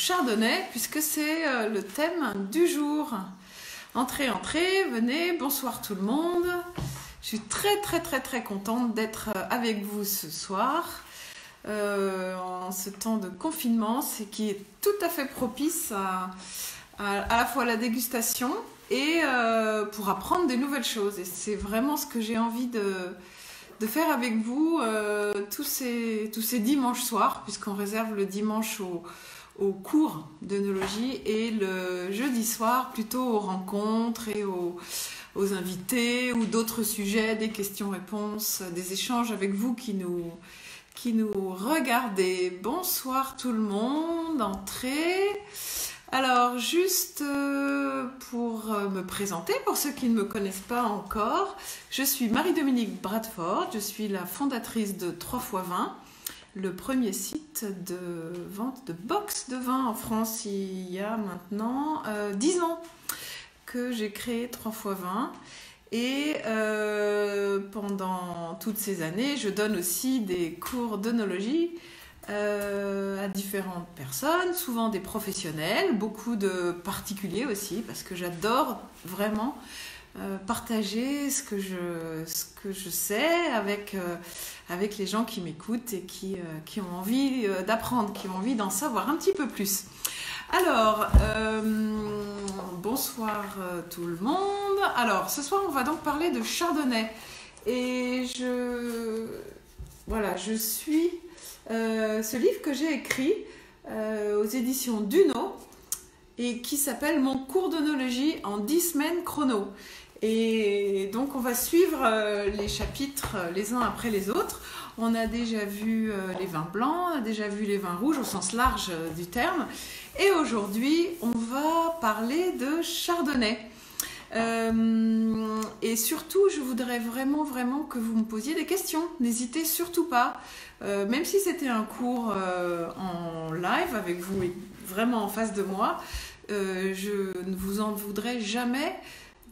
chardonnay puisque c'est le thème du jour. Entrez, entrez, venez, bonsoir tout le monde. Je suis très contente d'être avec vous ce soir en ce temps de confinement, c'est qui est tout à fait propice à la fois la dégustation et pour apprendre des nouvelles choses. Et c'est vraiment ce que j'ai envie de faire avec vous tous ces dimanches soirs, puisqu'on réserve le dimanche aux cours d'œnologie et le jeudi soir plutôt aux rencontres et aux invités ou d'autres sujets, des questions-réponses, des échanges avec vous qui nous regardez. Bonsoir tout le monde, entrez. Alors juste pour me présenter, pour ceux qui ne me connaissent pas encore, je suis Marie-Dominique Bradford, je suis la fondatrice de 3x20, le premier site de vente de box de vin en France il y a maintenant 10 ans que j'ai créé 3x20 et pendant toutes ces années je donne aussi des cours d'œnologie à différentes personnes, souvent des professionnels, beaucoup de particuliers aussi, parce que j'adore vraiment partager ce que je sais avec les gens qui m'écoutent et qui ont envie d'apprendre, qui ont envie d'en savoir un petit peu plus. Alors, bonsoir tout le monde. Alors, ce soir, on va donc parler de chardonnay. Et je suis ce livre que j'ai écrit aux éditions Duno et qui s'appelle Mon cours d'œnologie en 10 semaines chrono. Et donc on va suivre les chapitres les uns après les autres. On a déjà vu les vins blancs, on a déjà vu les vins rouges au sens large du terme. Et aujourd'hui, on va parler de chardonnay. Et surtout, je voudrais vraiment que vous me posiez des questions. N'hésitez surtout pas. Même si c'était un cours en live avec vous et vraiment en face de moi, je ne vous en voudrais jamais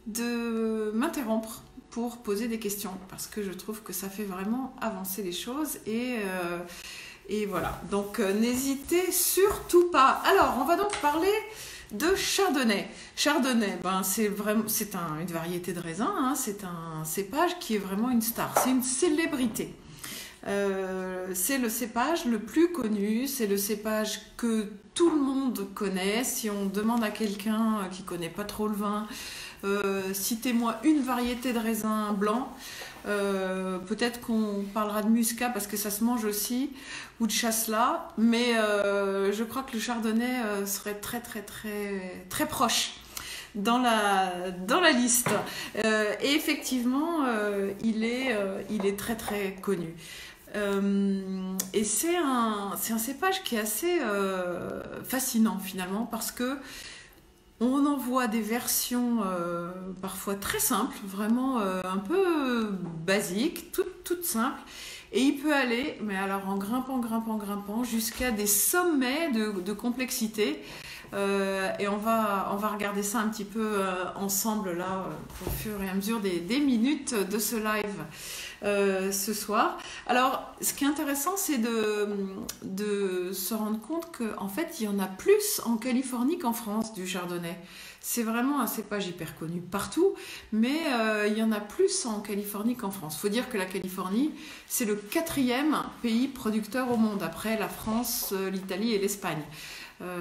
de m'interrompre pour poser des questions parce que je trouve que ça fait vraiment avancer les choses et voilà. Donc n'hésitez surtout pas. Alors, on va donc parler de chardonnay. Chardonnay, c'est une variété de raisin, hein, c'est un cépage qui est vraiment une star, c'est une célébrité. C'est le cépage le plus connu, c'est le cépage que tout le monde connaît. Si on demande à quelqu'un qui ne connaît pas trop le vin, citez-moi une variété de raisin blanc, peut-être qu'on parlera de muscat parce que ça se mange aussi, ou de chasselas, mais je crois que le chardonnay serait très proche dans la liste. Et effectivement, il est très connu. Et c'est un cépage qui est assez fascinant finalement parce que on en voit des versions parfois très simples, vraiment un peu basiques, toutes simples, et il peut aller, mais alors en grimpant, jusqu'à des sommets de complexité. Et on va regarder ça un petit peu ensemble là au fur et à mesure des minutes de ce live ce soir. Alors ce qui est intéressant, c'est de se rendre compte qu'en fait il y en a plus en Californie qu'en France du chardonnay. C'est vraiment un cépage hyper connu partout, mais il y en a plus en Californie qu'en France. Il faut dire que la Californie, c'est le 4e pays producteur au monde, après la France, l'Italie et l'Espagne.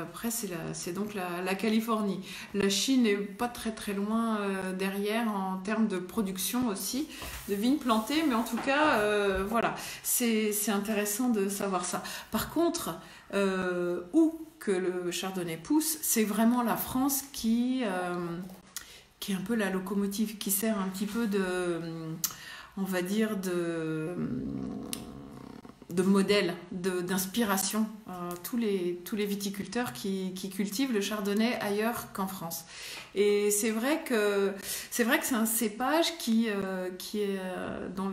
Après, c'est donc la Californie. La Chine n'est pas très loin derrière en termes de production aussi, de vignes plantées, mais en tout cas, voilà, c'est intéressant de savoir ça. Par contre, où que le chardonnay pousse, c'est vraiment la France qui est un peu la locomotive, qui sert un petit peu on va dire, de modèle, d'inspiration tous les viticulteurs qui cultivent le chardonnay ailleurs qu'en France. Et c'est vrai que c'est un cépage qui est dans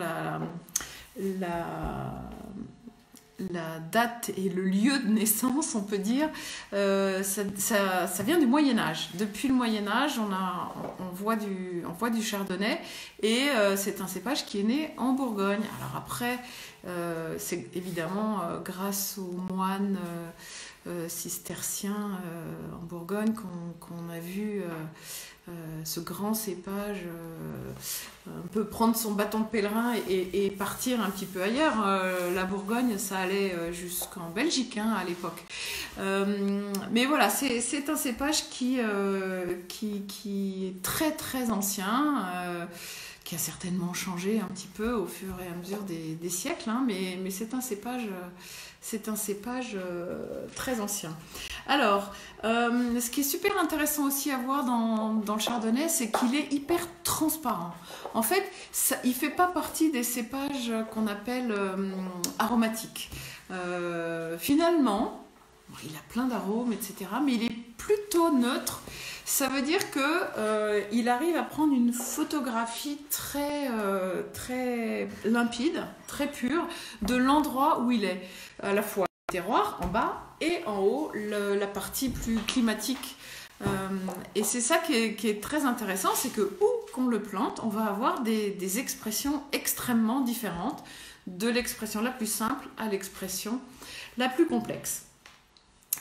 la date et le lieu de naissance, on peut dire, ça vient du Moyen-Âge. Depuis le Moyen-Âge, on voit du chardonnay et c'est un cépage qui est né en Bourgogne. Alors après, c'est évidemment grâce aux moines cisterciens en Bourgogne qu'on a vu ce grand cépage un peu prendre son bâton de pèlerin et partir un petit peu ailleurs. La Bourgogne, ça allait jusqu'en Belgique à l'époque. Mais voilà, c'est un cépage qui est très très ancien, qui a certainement changé un petit peu au fur et à mesure des siècles, mais c'est un cépage très ancien. Alors, ce qui est super intéressant aussi à voir dans le chardonnay, c'est qu'il est hyper transparent. En fait, il ne fait pas partie des cépages qu'on appelle aromatiques. Finalement, il a plein d'arômes, etc., mais il est plutôt neutre. Ça veut dire qu'il arrive à prendre une photographie très limpide, très pure, de l'endroit où il est. À la fois le terroir en bas et en haut, la partie plus climatique. Et c'est ça qui est très intéressant, c'est que où qu'on le plante, on va avoir des expressions extrêmement différentes, de l'expression la plus simple à l'expression la plus complexe.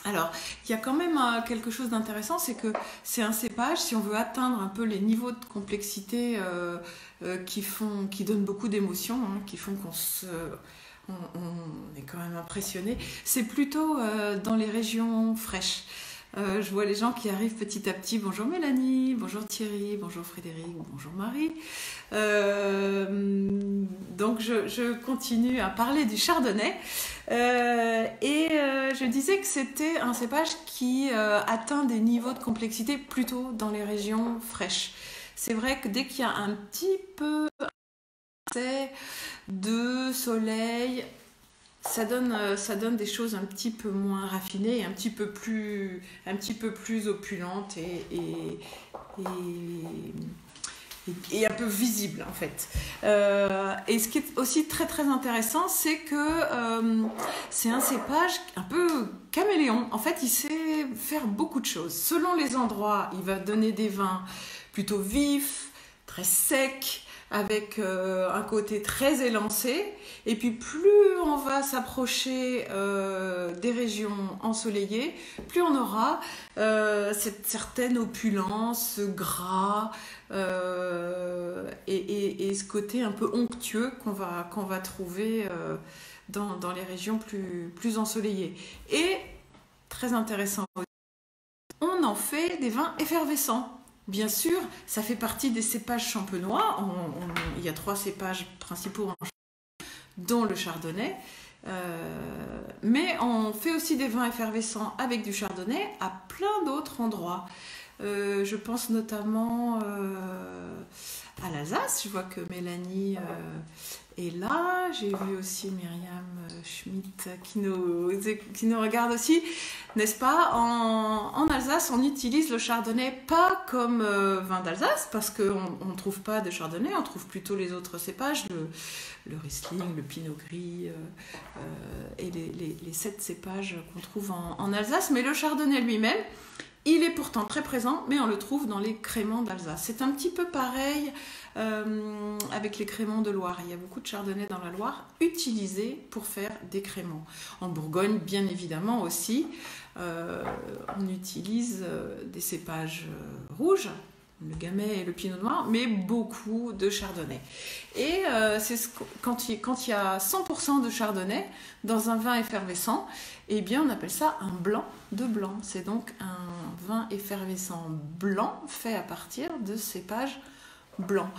Alors, il y a quand même quelque chose d'intéressant, c'est que c'est un cépage, si on veut atteindre un peu les niveaux de complexité qui donnent beaucoup d'émotions, qui font on est quand même impressionné, c'est plutôt dans les régions fraîches. Je vois les gens qui arrivent petit à petit. Bonjour Mélanie, bonjour Thierry, bonjour Frédéric, bonjour Marie. Donc je continue à parler du chardonnay. Je disais que c'était un cépage qui atteint des niveaux de complexité plutôt dans les régions fraîches. C'est vrai que dès qu'il y a un petit peu de soleil, ça donne des choses un petit peu moins raffinées, un petit peu plus opulentes et un peu visibles en fait. Et ce qui est aussi très très intéressant, c'est que c'est un cépage un peu caméléon. En fait, il sait faire beaucoup de choses. Selon les endroits, il va donner des vins plutôt vifs, très secs, avec un côté très élancé, et puis plus on va s'approcher des régions ensoleillées, plus on aura cette certaine opulence, ce gras et ce côté un peu onctueux qu'on va trouver dans les régions plus ensoleillées. Et très intéressant, on en fait des vins effervescents. Bien sûr, ça fait partie des cépages champenois. Il y a 3 cépages principaux, dont le chardonnay. Mais on fait aussi des vins effervescents avec du chardonnay à plein d'autres endroits. Je pense notamment à l'Alsace. Je vois que Mélanie est là. J'ai vu aussi Myriam Schmitt qui nous regarde aussi. N'est-ce pas? En Alsace, on utilise le chardonnay pas comme vin d'Alsace, parce qu'on ne trouve pas de chardonnay, on trouve plutôt les autres cépages, le Riesling, le Pinot Gris et les 7 cépages qu'on trouve en Alsace. Mais le chardonnay lui-même, il est pourtant très présent, mais on le trouve dans les créments d'Alsace. C'est un petit peu pareil avec les créments de Loire. Il y a beaucoup de chardonnay dans la Loire utilisés pour faire des créments. En Bourgogne, bien évidemment aussi, on utilise des cépages rouges, le gamay et le pinot noir, mais beaucoup de chardonnay. Et quand il y a 100% de chardonnay dans un vin effervescent, eh bien on appelle ça un blanc de blanc. C'est donc un vin effervescent blanc fait à partir de cépages blancs.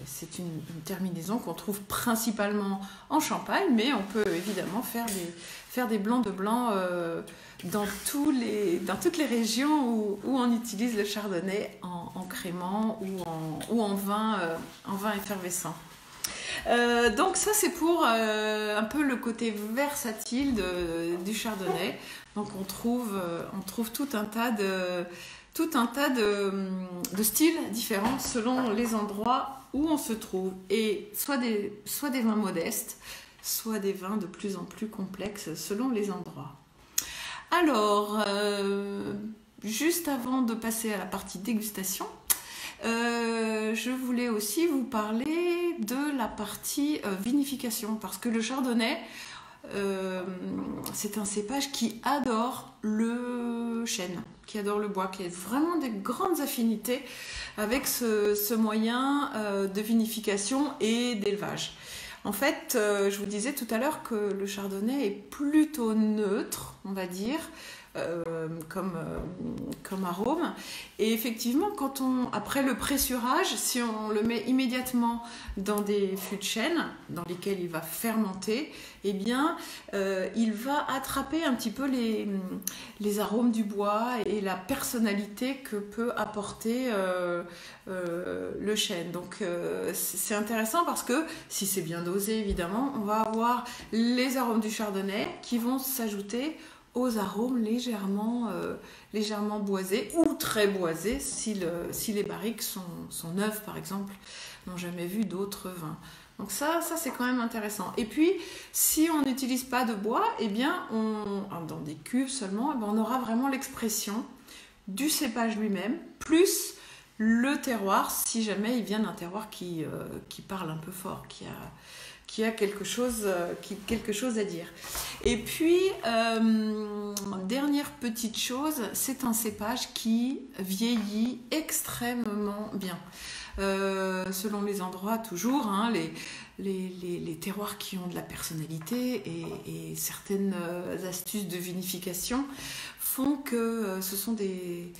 C'est une terminaison qu'on trouve principalement en Champagne, mais on peut évidemment faire des blancs de blanc dans toutes les régions où on utilise le chardonnay en crémant ou en vin effervescent. Donc ça c'est pour un peu le côté versatile du chardonnay. Donc on trouve tout un tas de styles différents selon les endroits où on se trouve. Et soit des vins modestes, soit des vins de plus en plus complexes selon les endroits. Alors, juste avant de passer à la partie dégustation, je voulais aussi vous parler de la partie vinification, parce que le chardonnay, c'est un cépage qui adore le chêne, qui adore le bois, qui a vraiment des grandes affinités avec ce moyen de vinification et d'élevage. En fait, je vous disais tout à l'heure que le chardonnay est plutôt neutre, on va dire, comme arôme. Et effectivement, après le pressurage, si on le met immédiatement dans des fûts de chêne dans lesquels il va fermenter, eh bien, il va attraper un petit peu les arômes du bois et la personnalité que peut apporter le chêne. Donc, c'est intéressant parce que si c'est bien dosé, évidemment, on va avoir les arômes du chardonnay qui vont s'ajouter aux arômes légèrement boisés ou très boisés si les barriques sont neuves, par exemple, n'ont jamais vu d'autres vins. Donc ça c'est quand même intéressant. Et puis, si on n'utilise pas de bois, eh bien, dans des cuves seulement, eh bien, on aura vraiment l'expression du cépage lui-même, plus le terroir, si jamais il vient d'un terroir qui parle un peu fort, qui a quelque chose à dire. Et puis, dernière petite chose, c'est un cépage qui vieillit extrêmement bien. Selon les endroits, toujours, hein, les terroirs qui ont de la personnalité et certaines astuces de vinification font que ce sont des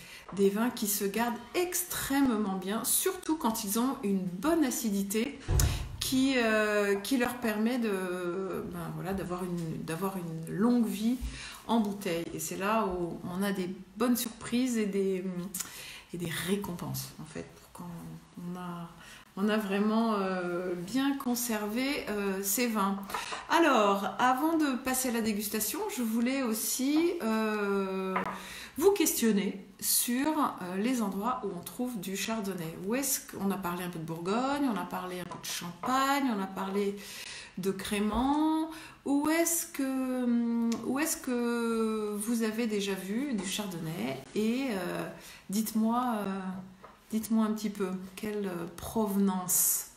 vins qui se gardent extrêmement bien, surtout quand ils ont une bonne acidité qui leur permet d'avoir une longue vie en bouteille. Et c'est là où on a des bonnes surprises et des récompenses, en fait, quand on a vraiment bien conservé ces vins. Alors, avant de passer à la dégustation, je voulais aussi vous questionner sur les endroits où on trouve du chardonnay. Où est-ce qu'on a parlé un peu de Bourgogne, on a parlé un peu de Champagne, on a parlé de Crémant. Où est-ce que vous avez déjà vu du chardonnay? Et dites-moi un petit peu, quelle provenance?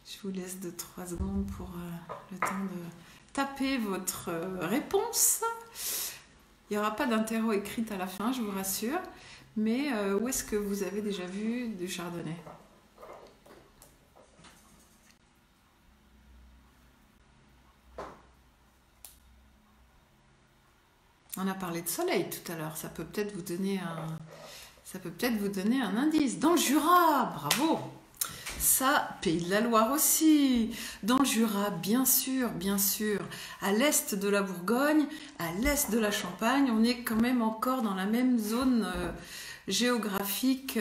Je vous laisse 2-3 secondes pour le temps de taper votre réponse. Il n'y aura pas d'interro écrite à la fin, je vous rassure. Mais où est-ce que vous avez déjà vu du chardonnay? On a parlé de soleil tout à l'heure. Ça peut peut-être vous donner un indice. Dans le Jura, bravo! Ça, Pays de la Loire aussi. Dans le Jura, bien sûr. À l'est de la Bourgogne, à l'est de la Champagne, on est quand même encore dans la même zone géographique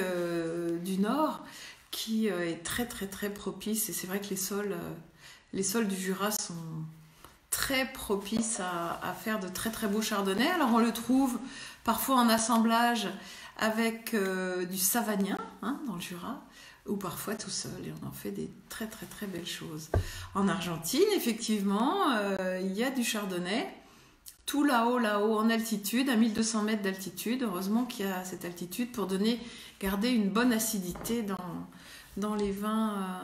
du nord qui est très très très propice. Et c'est vrai que les sols du Jura sont très propices à faire de très très beaux chardonnays. Alors on le trouve parfois en assemblage avec du savagnin, hein, dans le Jura, ou parfois tout seul, et on en fait des très très très belles choses. En Argentine, effectivement, il y a du chardonnay, tout là-haut, en altitude, à 1200 mètres d'altitude. Heureusement qu'il y a cette altitude pour garder une bonne acidité dans les vins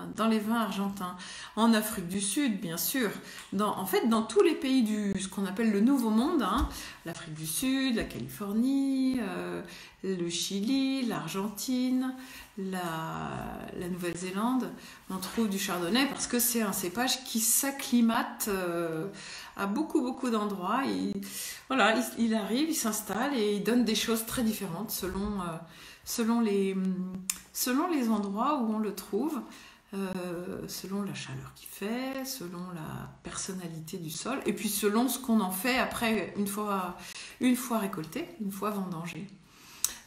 argentins. En Afrique du Sud, bien sûr. En fait, dans tous les pays ce qu'on appelle le Nouveau Monde, hein, l'Afrique du Sud, la Californie, le Chili, l'Argentine, la Nouvelle-Zélande, on trouve du chardonnay parce que c'est un cépage qui s'acclimate à beaucoup beaucoup d'endroits. Il arrive, il s'installe et il donne des choses très différentes selon les endroits où on le trouve, selon la chaleur qu'il fait, selon la personnalité du sol, et puis selon ce qu'on en fait après, une fois récolté, une fois vendangé.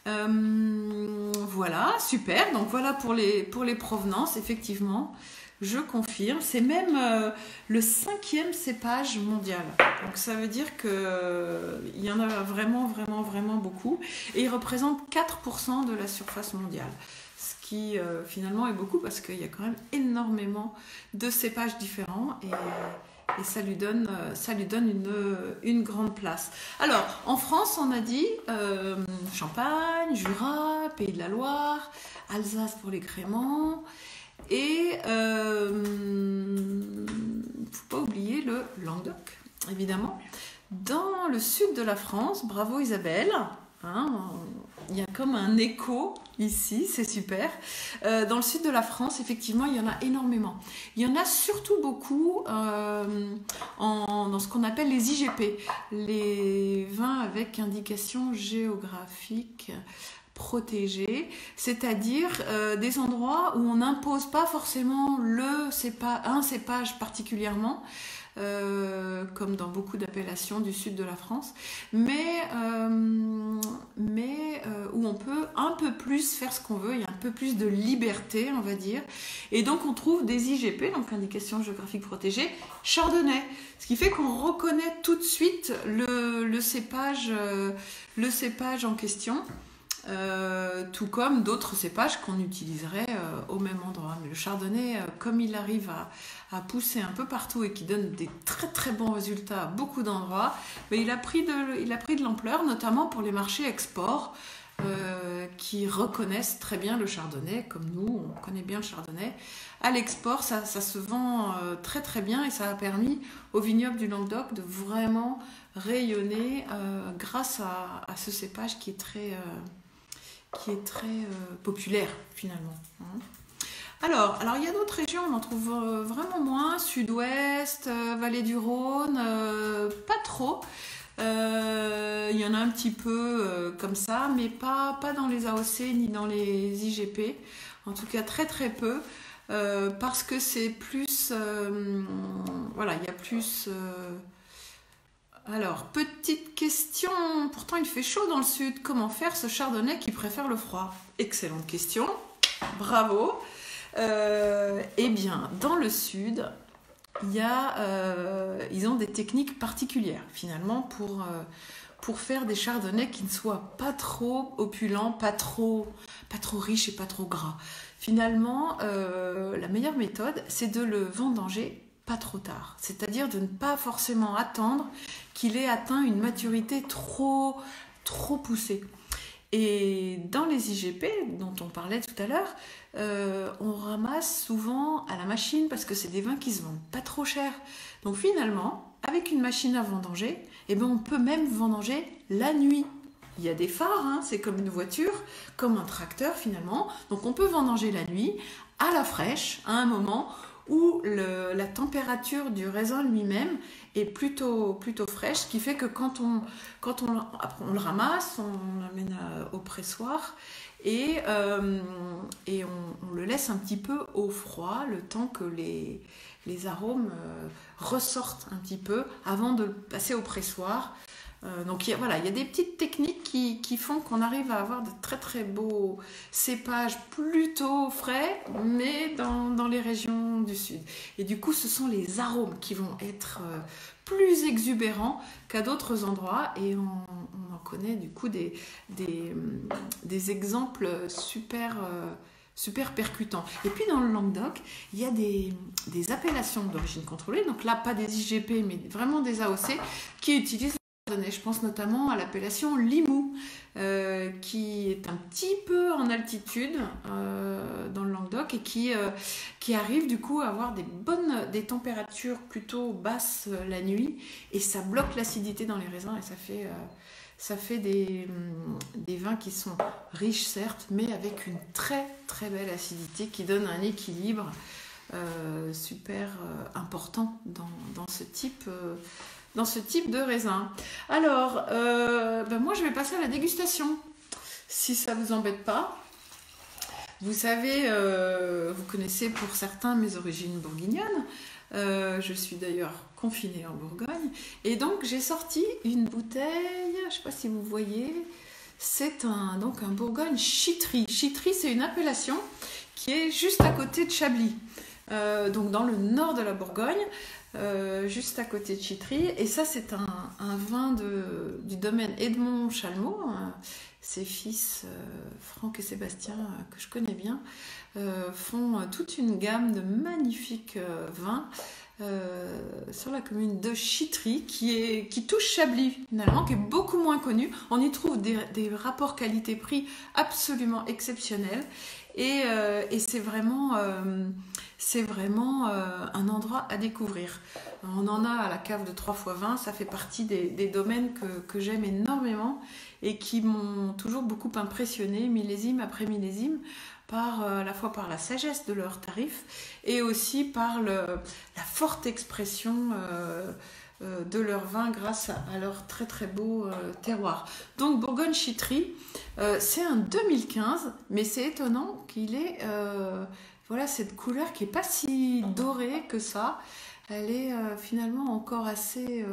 Voilà, super. Donc voilà pour les provenances, effectivement, je confirme. C'est même le 5e cépage mondial. Donc ça veut dire qu'il y en a vraiment, vraiment, vraiment beaucoup. Et il représente 4% de la surface mondiale. Ce qui finalement est beaucoup parce qu'il y a quand même énormément de cépages différents et ça lui donne une grande place. Alors, en France, on a dit Champagne, Jura, Pays de la Loire, Alsace pour les créments et faut pas oublier le Languedoc, évidemment. Dans le sud de la France, bravo Isabelle, hein, il y a comme un écho ici, c'est super. Dans le sud de la France, effectivement, il y en a énormément. Il y en a surtout beaucoup dans ce qu'on appelle les IGP, les vins avec indication géographique protégée, c'est-à-dire des endroits où on n'impose pas forcément un cépage particulièrement, comme dans beaucoup d'appellations du sud de la France, mais où on peut un peu plus faire ce qu'on veut, il y a un peu plus de liberté, on va dire, et donc on trouve des IGP, donc indication géographique protégée, chardonnay, ce qui fait qu'on reconnaît tout de suite le cépage en question. Tout comme d'autres cépages qu'on utiliserait au même endroit. Mais le chardonnay, comme il arrive à pousser un peu partout et qui donne des très très bons résultats à beaucoup d'endroits, mais il a pris de l'ampleur, notamment pour les marchés export qui reconnaissent très bien le chardonnay, comme nous, on connaît bien le chardonnay. À l'export, ça se vend très très bien et ça a permis au vignoble du Languedoc de vraiment rayonner grâce à ce cépage qui est très populaire finalement. Alors il y a d'autres régions, on en trouve vraiment moins, sud-ouest, vallée du Rhône, pas trop. Il y en a un petit peu comme ça, mais pas dans les AOC ni dans les IGP, en tout cas très très peu, parce que c'est plus... il y a plus... Alors, petite question, pourtant il fait chaud dans le sud, comment faire ce chardonnay qui préfère le froid? Excellente question, bravo. Eh bien, dans le sud, ils ont des techniques particulières finalement pour faire des chardonnays qui ne soient pas trop opulents, pas trop riches et pas trop gras. Finalement, la meilleure méthode, c'est de le vendanger pas trop tard, c'est-à-dire de ne pas forcément attendre qu'il ait atteint une maturité trop poussée. Et dans les IGP dont on parlait tout à l'heure, on ramasse souvent à la machine parce que c'est des vins qui se vendent pas trop cher. Donc finalement, avec une machine à vendanger, on peut même vendanger la nuit. Il y a des phares, hein, c'est comme une voiture, comme un tracteur finalement. Donc on peut vendanger la nuit, à la fraîche, à un moment où la température du raisin lui-même est plutôt fraîche, ce qui fait que quand on le ramasse, on l'amène au pressoir et on le laisse un petit peu au froid, le temps que les arômes ressortent un petit peu avant de le passer au pressoir. Donc il y a des petites techniques qui font qu'on arrive à avoir de très très beaux cépages plutôt frais, mais dans les régions du sud. Et du coup, ce sont les arômes qui vont être plus exubérants qu'à d'autres endroits, et on en connaît du coup des exemples super percutants. Et puis dans le Languedoc, il y a des appellations d'origine contrôlée, donc là pas des IGP mais vraiment des AOC qui utilisent. Je pense notamment à l'appellation Limoux, qui est un petit peu en altitude dans le Languedoc et qui arrive du coup à avoir des températures plutôt basses la nuit, et ça bloque l'acidité dans les raisins et ça fait des vins qui sont riches certes, mais avec une très très belle acidité qui donne un équilibre super important dans ce type de raisin. Alors, moi je vais passer à la dégustation, si ça vous embête pas. Vous savez, vous connaissez pour certains mes origines bourguignonnes. Je suis d'ailleurs confinée en Bourgogne. Et donc j'ai sorti une bouteille, je ne sais pas si vous voyez, c'est un Bourgogne Chitry. Chitry, c'est une appellation qui est juste à côté de Chablis. Donc dans le nord de la Bourgogne, juste à côté de Chitry, et ça c'est un vin du domaine Edmond Chalmot, ses fils, Franck et Sébastien, que je connais bien, font toute une gamme de magnifiques vins sur la commune de Chitry, qui touche Chablis finalement, qui est beaucoup moins connu. On y trouve des rapports qualité-prix absolument exceptionnels, et c'est vraiment un endroit à découvrir. On en a à la cave de 3x20, ça fait partie des domaines que j'aime énormément et qui m'ont toujours beaucoup impressionné, millésime après millésime, à la fois par la sagesse de leurs tarifs et aussi par la forte expression de leur vin grâce à leur très très beau terroir. Donc Bourgogne-Chitry, c'est un 2015, mais c'est étonnant qu'il ait voilà, cette couleur qui n'est pas si dorée que ça. Elle est finalement encore assez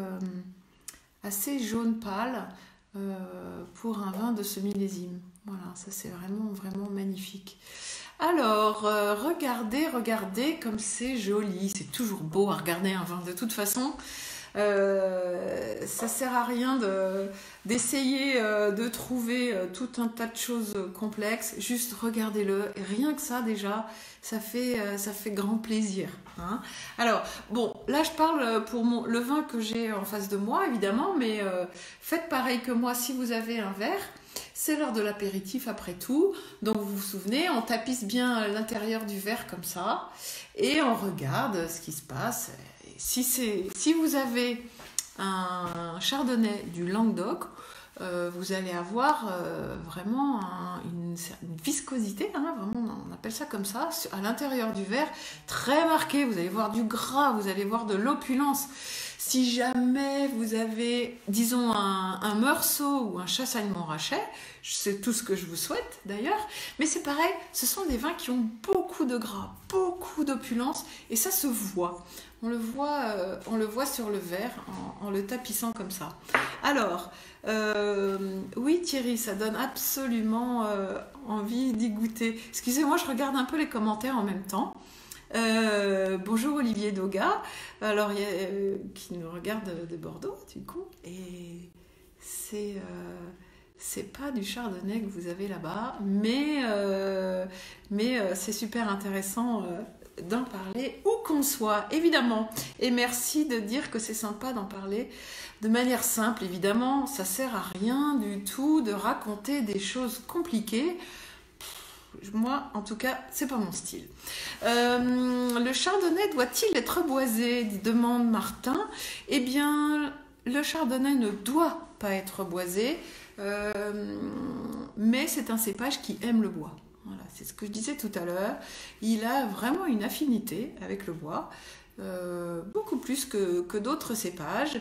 jaune pâle pour un vin de ce millésime. Voilà, ça c'est vraiment, vraiment magnifique. Alors, regardez comme c'est joli. C'est toujours beau à regarder un vin de toute façon. Ça sert à rien d'essayer de trouver tout un tas de choses complexes. Juste regardez-le. Et rien que ça déjà, ça fait grand plaisir. Hein. Alors, bon, là je parle pour le vin que j'ai en face de moi, évidemment, mais faites pareil que moi si vous avez un verre. C'est l'heure de l'apéritif après tout. Donc vous vous souvenez, on tapisse bien l'intérieur du verre comme ça et on regarde ce qui se passe. Si vous avez un chardonnay du Languedoc, vous allez avoir vraiment une viscosité, hein, vraiment, on appelle ça comme ça, à l'intérieur du verre, très marqué. Vous allez voir du gras, vous allez voir de l'opulence. Si jamais vous avez, disons, un Meursault ou un Chassagne-Montrachet, c'est tout ce que je vous souhaite d'ailleurs, mais c'est pareil, ce sont des vins qui ont beaucoup de gras, beaucoup d'opulence, et ça se voit. On le voit sur le verre en le tapissant comme ça. Alors, oui Thierry, ça donne absolument envie d'y goûter. Excusez-moi, je regarde un peu les commentaires en même temps. Bonjour Olivier Doga, alors qui nous regarde de Bordeaux du coup, et c'est pas du chardonnay que vous avez là-bas, mais c'est super intéressant d'en parler où qu'on soit, évidemment. Et merci de dire que c'est sympa d'en parler de manière simple, évidemment. Ça sert à rien du tout de raconter des choses compliquées. Moi, en tout cas, c'est pas mon style. Le chardonnay doit-il être boisé, demande Martin. Eh bien, le chardonnay ne doit pas être boisé, mais c'est un cépage qui aime le bois. Voilà, c'est ce que je disais tout à l'heure. Il a vraiment une affinité avec le bois, beaucoup plus que d'autres cépages,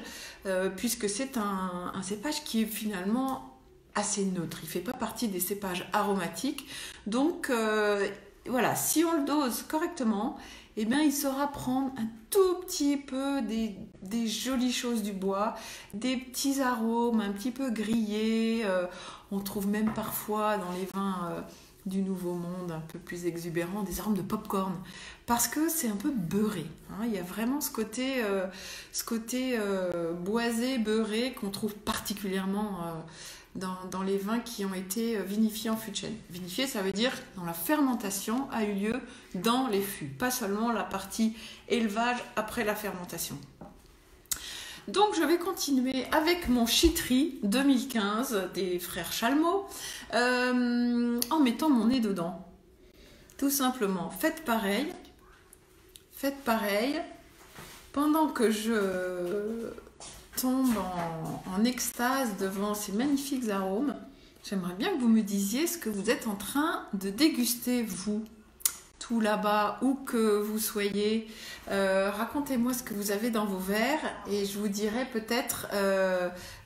puisque c'est un cépage qui est finalement assez neutre. Il ne fait pas partie des cépages aromatiques. Donc, voilà, si on le dose correctement, eh bien, il saura prendre un tout petit peu des jolies choses du bois, des petits arômes un petit peu grillés. On trouve même parfois dans les vins du Nouveau Monde, un peu plus exubérants, des arômes de pop-corn, parce que c'est un peu beurré. Hein. Il y a vraiment ce côté boisé, beurré, qu'on trouve particulièrement dans les vins qui ont été vinifiés en fût de chêne. Vinifié, ça veut dire dont la fermentation a eu lieu dans les fûts, pas seulement la partie élevage après la fermentation. Donc je vais continuer avec mon Chitry 2015 des frères Chalmot en mettant mon nez dedans. Tout simplement, faites pareil. Pendant que je tombe en extase devant ces magnifiques arômes, j'aimerais bien que vous me disiez ce que vous êtes en train de déguster, vous, tout là-bas, où que vous soyez. Racontez-moi ce que vous avez dans vos verres et je vous dirai peut-être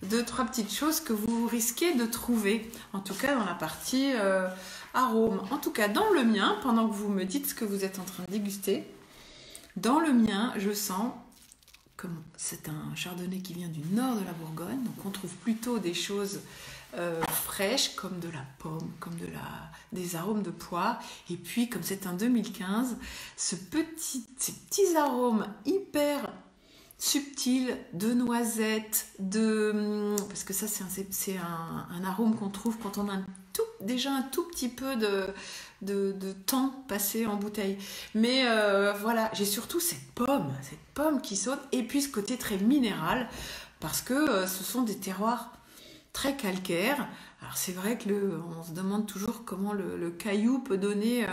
2-3 petites choses que vous risquez de trouver, en tout cas dans la partie arôme. En tout cas, dans le mien, pendant que vous me dites ce que vous êtes en train de déguster, dans le mien, je sens comme c'est un chardonnay qui vient du nord de la Bourgogne, donc on trouve plutôt des choses fraîches comme de la pomme, comme des arômes de pois, et puis comme c'est un 2015, ces petits arômes hyper subtil de noisettes, parce que ça c'est un arôme qu'on trouve quand on a déjà un tout petit peu de temps passé en bouteille. Mais voilà, j'ai surtout cette pomme qui saute, et puis ce côté très minéral, parce que ce sont des terroirs très calcaires. Alors c'est vrai que on se demande toujours comment le caillou peut donner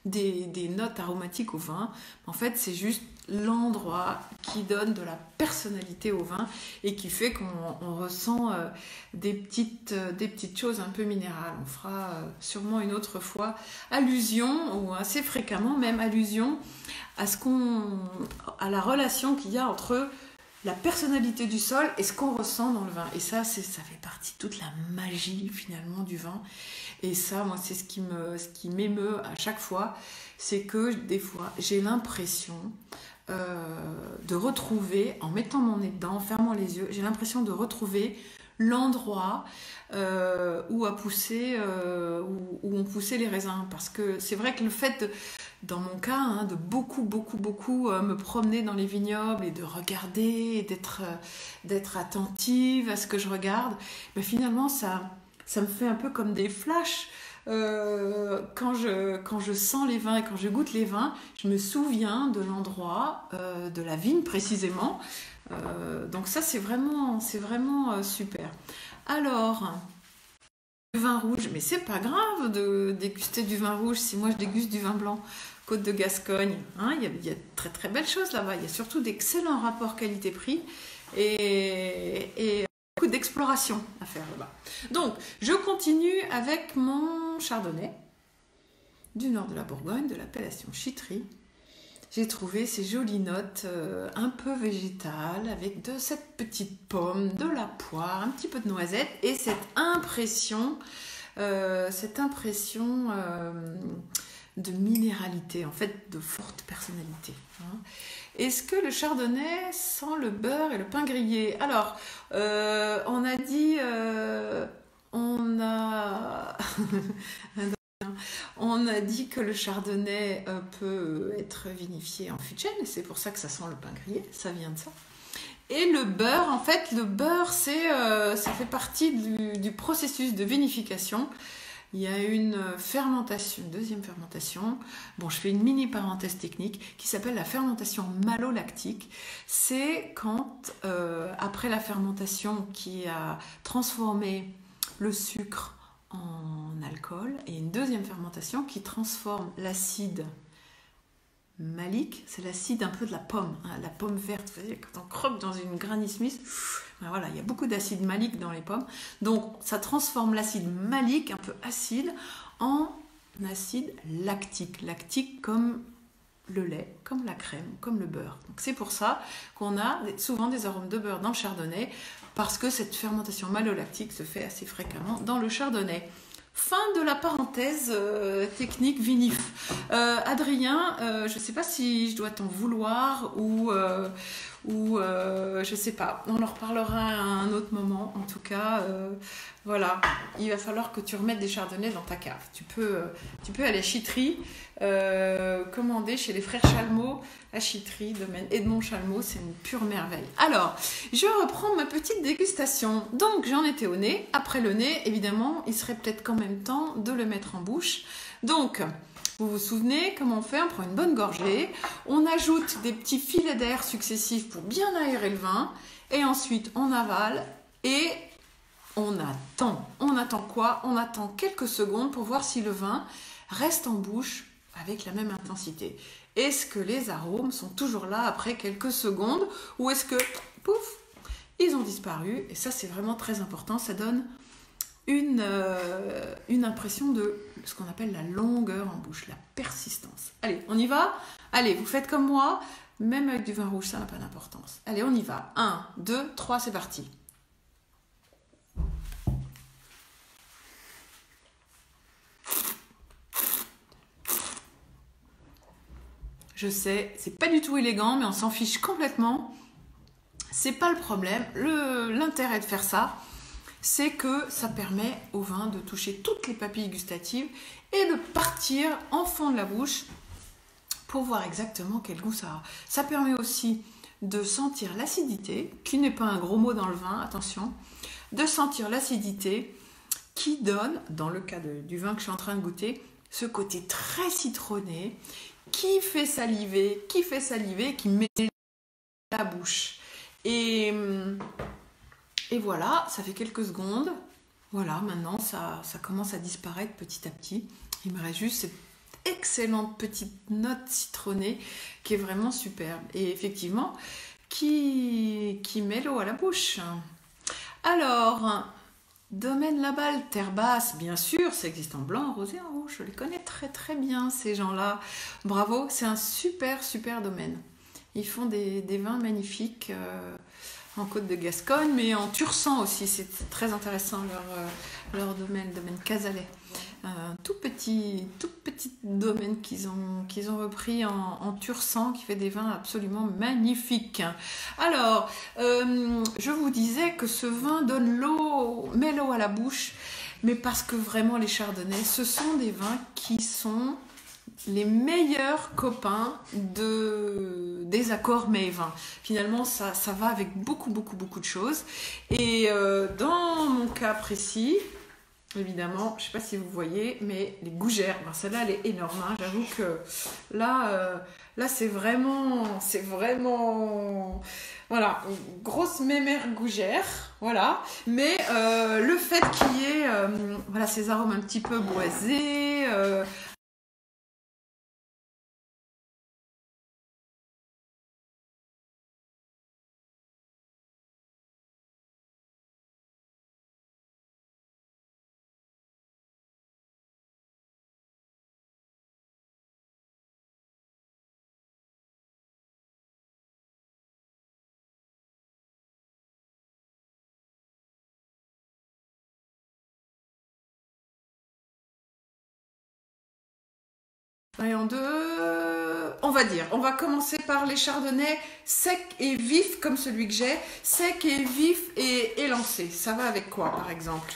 des notes aromatiques au vin. En fait, c'est juste l'endroit qui donne de la personnalité au vin et qui fait qu'on ressent des petites choses un peu minérales. On fera sûrement une autre fois allusion, ou assez fréquemment même allusion, à la relation qu'il y a entre la personnalité du sol et ce qu'on ressent dans le vin. Et ça fait partie de toute la magie finalement du vin. Et ça, moi, c'est ce qui m'émeut à chaque fois, c'est que des fois, j'ai l'impression de retrouver, en mettant mon nez dedans, en fermant les yeux, j'ai l'impression de retrouver l'endroit où on poussait les raisins. Parce que c'est vrai que le fait, dans mon cas, de beaucoup me promener dans les vignobles et de regarder, et d'être attentive à ce que je regarde, mais finalement, ça me fait un peu comme des flashs. Quand je sens les vins et quand je goûte les vins, je me souviens de l'endroit, de la vigne précisément. Donc ça, c'est vraiment super. Alors, du vin rouge, mais c'est pas grave de déguster du vin rouge si moi je déguste du vin blanc. Côte de Gascogne, il y a de très très belles choses là-bas. Il y a surtout d'excellents rapports qualité-prix et beaucoup d'exploration à faire là-bas. Donc, je continue avec mon chardonnay du nord de la Bourgogne, de l'appellation Chitry. J'ai trouvé ces jolies notes un peu végétales, avec de cette petite pomme, de la poire, un petit peu de noisette, et cette impression de minéralité, en fait, de forte personnalité. Est-ce que le chardonnay sent le beurre et le pain grillé? Alors, on a dit... On a dit que le chardonnay peut être vinifié en fût de chêne, et c'est pour ça que ça sent le pain grillé, ça vient de ça. Et le beurre, en fait, ça fait partie du processus de vinification. Il y a une deuxième fermentation. Bon, je fais une mini parenthèse technique qui s'appelle la fermentation malolactique. C'est quand, après la fermentation qui a transformé le sucre en alcool, et une deuxième fermentation qui transforme l'acide malique, c'est l'acide un peu de la pomme, la pomme verte. Vous voyez, quand on croque dans une Granny Smith, ben voilà, il y a beaucoup d'acide malique dans les pommes. Donc ça transforme l'acide malique, un peu acide, en acide lactique. Lactique comme le lait, comme la crème, comme le beurre. Donc c'est pour ça qu'on a souvent des arômes de beurre dans le chardonnay, parce que cette fermentation malolactique se fait assez fréquemment dans le chardonnay. Fin de la parenthèse technique vinif. Adrien, je ne sais pas si je dois t'en vouloir ou je ne sais pas. On en reparlera à un autre moment. En tout cas, voilà, il va falloir que tu remettes des chardonnays dans ta cave. Tu peux aller à Chitry, commander chez les frères Chalmot à Chitry, domaine Edmond Chalmot, c'est une pure merveille. Alors, je reprends ma petite dégustation. Donc, j'en étais au nez. Après le nez, évidemment, il serait peut-être quand même temps de le mettre en bouche. Donc, vous vous souvenez comment on fait? On prend une bonne gorgée, on ajoute des petits filets d'air successifs pour bien aérer le vin, et ensuite on avale et on attend. On attend quoi? On attend quelques secondes pour voir si le vin reste en bouche avec la même intensité. Est-ce que les arômes sont toujours là après quelques secondes, ou est-ce que, pouf, ils ont disparu? Et ça, c'est vraiment très important. Ça donne une impression de ce qu'on appelle la longueur en bouche, la persistance. Allez, on y va? Allez, vous faites comme moi, même avec du vin rouge, ça n'a pas d'importance. Allez, on y va. 1, 2, 3, c'est parti. Je sais, c'est pas du tout élégant, mais on s'en fiche complètement. C'est pas le problème. L'intérêt de faire ça, c'est que ça permet au vin de toucher toutes les papilles gustatives et de partir en fond de la bouche pour voir exactement quel goût ça a. Ça permet aussi de sentir l'acidité, qui n'est pas un gros mot dans le vin, attention, de sentir l'acidité qui donne, dans le cas du vin que je suis en train de goûter, ce côté très citronné, qui fait saliver, qui met la bouche. Et voilà, ça fait quelques secondes. Voilà, maintenant ça commence à disparaître petit à petit. Il me reste juste cette excellente petite note citronnée qui est vraiment superbe. Et effectivement, qui met l'eau à la bouche. Alors, Domaine Laballe, terre basse, bien sûr, ça existe en blanc, en rosé, en rouge. Je les connais très très bien, ces gens-là. Bravo, c'est un super domaine. Ils font des vins magnifiques en Côte de Gascogne, mais en Tursan aussi. C'est très intéressant leur domaine Cazalet. Tout petit domaine qu'ils ont repris en Tursan, qui fait des vins absolument magnifiques. Alors, je vous disais que ce vin met l'eau à la bouche, mais parce que vraiment les chardonnays, ce sont des vins qui sont les meilleurs copains des accords mets et vins. Finalement, ça va avec beaucoup de choses. Et dans mon cas précis, évidemment, je ne sais pas si vous voyez, mais les gougères, ben celle-là, elle est énorme. Hein. J'avoue que là c'est vraiment, voilà, une grosse mémère gougère, voilà. Mais le fait qu'il y ait, voilà, ces arômes un petit peu boisés. On va dire, on va commencer par les chardonnays secs et vifs comme celui que j'ai, sec et vif et élancé. Ça va avec quoi par exemple?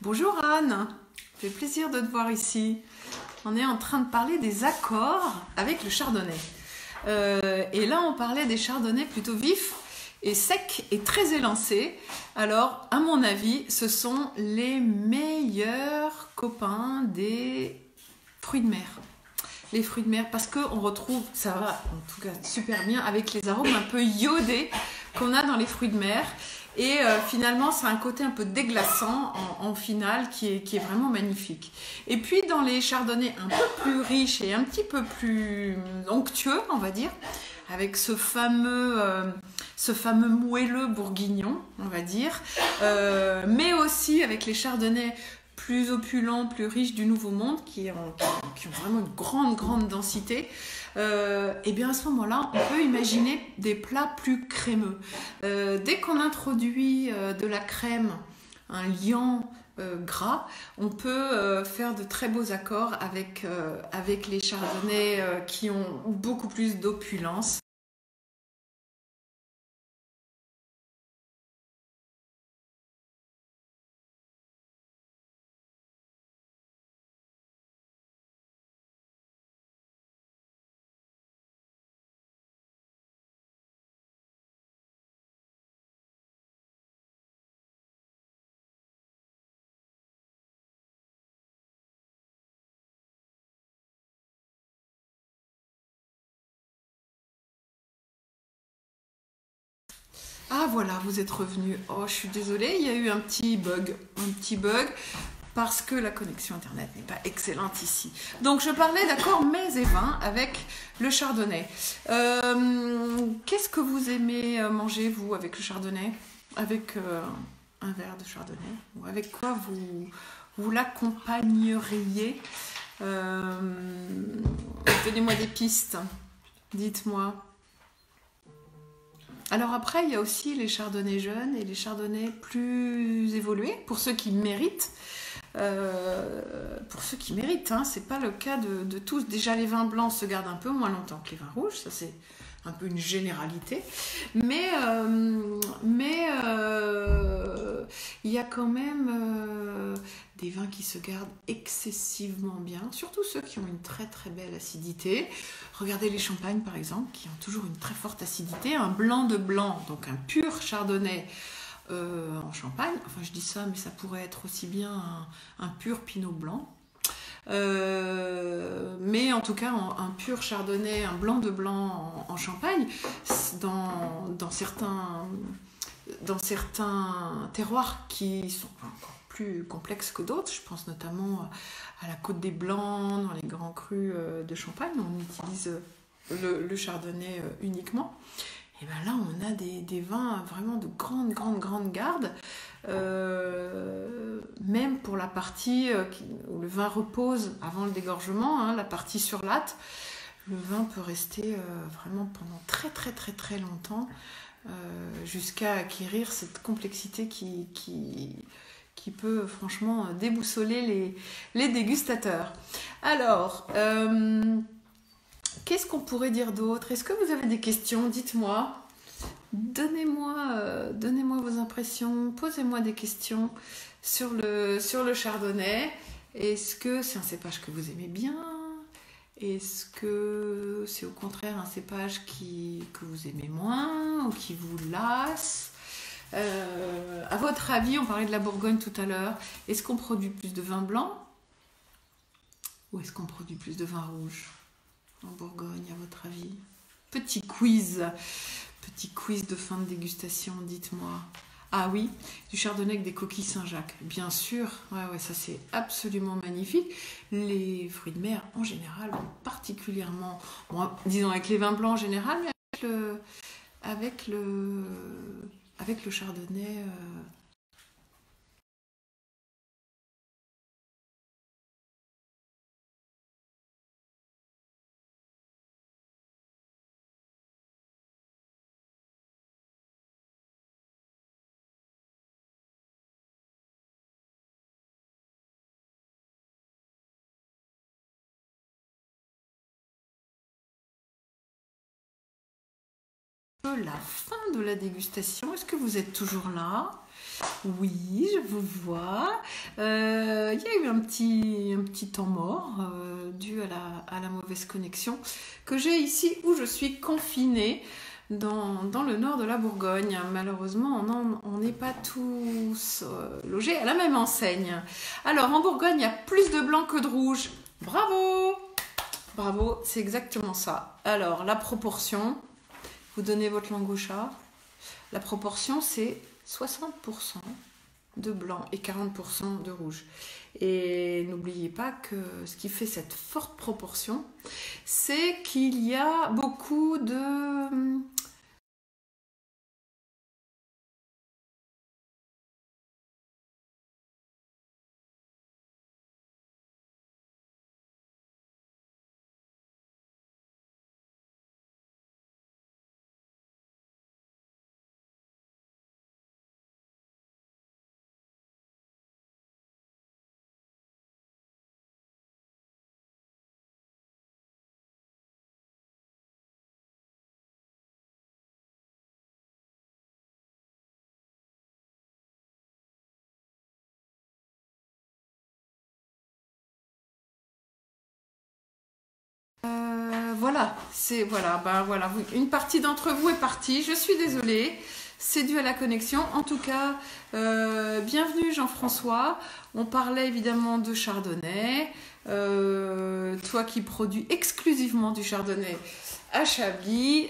Bonjour Anne, ça fait plaisir de te voir ici. On est en train de parler des accords avec le chardonnay. Et là on parlait des chardonnays plutôt vifs et secs et très élancés. Alors à mon avis, ce sont les meilleurs copains des fruits de mer. Les fruits de mer, parce qu'on retrouve, ça va en tout cas super bien avec les arômes un peu iodés qu'on a dans les fruits de mer. Et finalement, c'est un côté un peu déglaçant en finale qui est vraiment magnifique. Et puis dans les chardonnays un peu plus riches et un petit peu plus onctueux, on va dire, avec ce fameux moelleux bourguignon, on va dire, mais aussi avec les chardonnays plus opulents, plus riches du Nouveau Monde, qui ont vraiment une grande densité, et bien à ce moment-là, on peut imaginer des plats plus crémeux. Dès qu'on introduit de la crème, un liant gras, on peut faire de très beaux accords avec les chardonnays qui ont beaucoup plus d'opulence. Ah voilà, vous êtes revenu. Oh, je suis désolée, il y a eu un petit bug parce que la connexion internet n'est pas excellente ici. Donc je parlais d'accord mets et vins avec le chardonnay. Qu'est-ce que vous aimez manger vous avec le chardonnay? Avec un verre de chardonnay? Ou avec quoi vous l'accompagneriez? Donnez-moi des pistes. Dites-moi. Alors après, il y a aussi les chardonnays jeunes et les chardonnays plus évolués, pour ceux qui méritent. Hein, c'est pas le cas de tous. Déjà, les vins blancs se gardent un peu moins longtemps que les vins rouges, ça c'est un peu une généralité. Mais il y a quand même des vins qui se gardent excessivement bien, surtout ceux qui ont une très très belle acidité. Regardez les champagnes par exemple, qui ont toujours une très forte acidité. Un blanc de blanc, donc un pur chardonnay en Champagne. Enfin, je dis ça, mais ça pourrait être aussi bien un pur pinot blanc. Mais en tout cas, un pur chardonnay, un blanc de blanc en Champagne, dans certains terroirs qui sont encore plus complexes que d'autres, je pense notamment à la Côte des Blancs, dans les grands crus de Champagne, on utilise le chardonnay uniquement. Et bien là, on a des vins vraiment de grande garde, même pour la partie où le vin repose avant le dégorgement, hein, la partie sur latte, le vin peut rester vraiment pendant très longtemps, jusqu'à acquérir cette complexité qui peut franchement déboussoler les dégustateurs. Alors, qu'est-ce qu'on pourrait dire d'autre? Est-ce que vous avez des questions? Dites-moi. Donnez-moi vos impressions. Posez-moi des questions sur le chardonnay. Est-ce que c'est un cépage que vous aimez bien? Est-ce que c'est au contraire un cépage que vous aimez moins ou qui vous lasse? À votre avis, on parlait de la Bourgogne tout à l'heure. Est-ce qu'on produit plus de vin blanc ou est-ce qu'on produit plus de vin rouge en Bourgogne, à votre avis? Petit quiz de fin de dégustation, dites-moi. Ah oui, du chardonnay avec des coquilles Saint-Jacques, bien sûr. Ouais, ça c'est absolument magnifique. Les fruits de mer en général, particulièrement, bon, disons avec les vins blancs en général, mais avec le chardonnay. La fin de la dégustation. Est-ce que vous êtes toujours là? Oui, je vous vois. Il y a eu un petit temps mort dû à la mauvaise connexion que j'ai ici où je suis confinée dans le nord de la Bourgogne. Malheureusement, on n'est pas tous logés à la même enseigne. Alors, en Bourgogne, il y a plus de blanc que de rouge. Bravo! Bravo, c'est exactement ça. Alors, la proportion... Vous donnez votre langue au chat. La proportion, c'est 60% de blanc et 40% de rouge. Et n'oubliez pas que ce qui fait cette forte proportion, c'est qu'il y a beaucoup de... Voilà, une partie d'entre vous est partie, je suis désolée, c'est dû à la connexion. En tout cas, bienvenue Jean-François. On parlait évidemment de chardonnay, toi qui produis exclusivement du chardonnay à Chablis,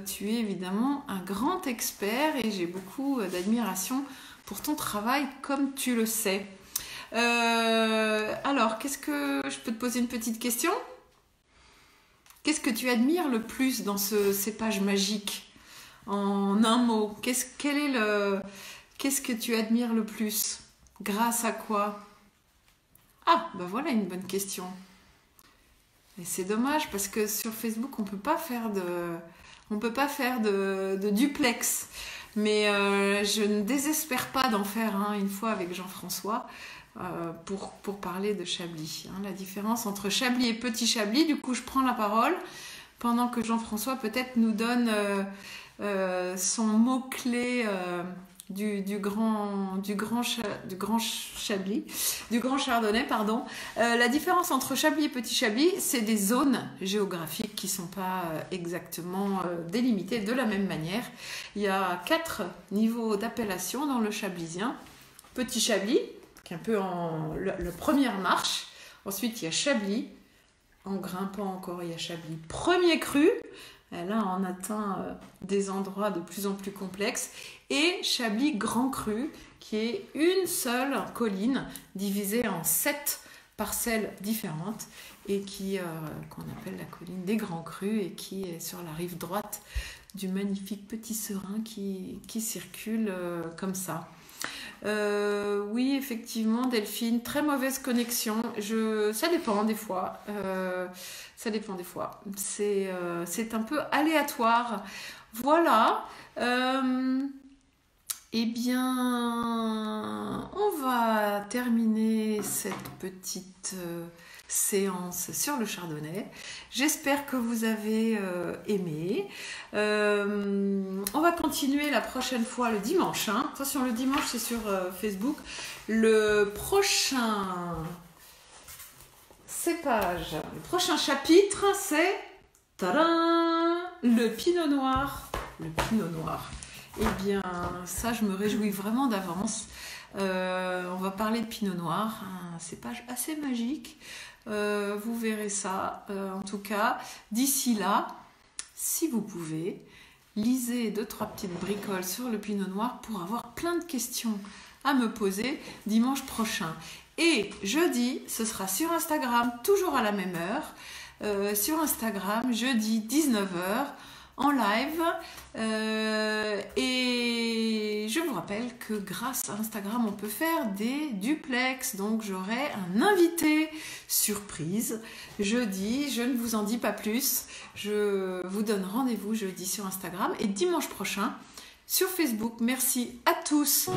tu es évidemment un grand expert et j'ai beaucoup d'admiration pour ton travail, comme tu le sais. Alors, qu'est-ce que je peux te poser une petite question? Qu'est-ce que tu admires le plus dans ce cépage magique? En un mot, qu'est-ce que tu admires le plus? Grâce à quoi? Ah, ben voilà une bonne question. Et c'est dommage parce que sur Facebook, on peut pas faire de duplex. Mais je ne désespère pas d'en faire un une fois avec Jean-François. Pour parler de Chablis. Hein, la différence entre Chablis et Petit Chablis, du coup je prends la parole pendant que Jean-François peut-être nous donne son mot-clé du grand Chablis, du grand Chardonnay, pardon. La différence entre Chablis et Petit Chablis, c'est des zones géographiques qui ne sont pas exactement délimitées de la même manière. Il y a 4 niveaux d'appellation dans le chablisien. Petit Chablis, qui est un peu en la première marche. Ensuite, il y a Chablis. En grimpant encore, il y a Chablis premier cru. Là, on atteint des endroits de plus en plus complexes. Et Chablis Grand Cru, qui est une seule colline divisée en 7 parcelles différentes et qu'on appelle la colline des Grands Crus et qui est sur la rive droite du magnifique petit Serein qui circule comme ça. Oui, effectivement, Delphine, très mauvaise connexion. Ça dépend des fois. C'est un peu aléatoire. Voilà. Eh bien, on va terminer cette petite séance sur le chardonnay. J'espère que vous avez aimé. On va continuer la prochaine fois le dimanche. Hein. Attention, le dimanche, c'est sur Facebook. Le prochain cépage, le prochain chapitre, c'est tadam, le pinot noir. Le pinot noir. Eh bien, ça, je me réjouis vraiment d'avance. On va parler de pinot noir, un cépage assez magique. Vous verrez ça. En tout cas, d'ici là, si vous pouvez, lisez 2-3 petites bricoles sur le pinot noir pour avoir plein de questions à me poser dimanche prochain. Et jeudi, ce sera sur Instagram, toujours à la même heure. Sur Instagram, jeudi 19h. En live et je vous rappelle que grâce à Instagram on peut faire des duplex, donc j'aurai un invité surprise jeudi. Je ne vous en dis pas plus, je vous donne rendez-vous jeudi sur Instagram et dimanche prochain sur Facebook. Merci à tous.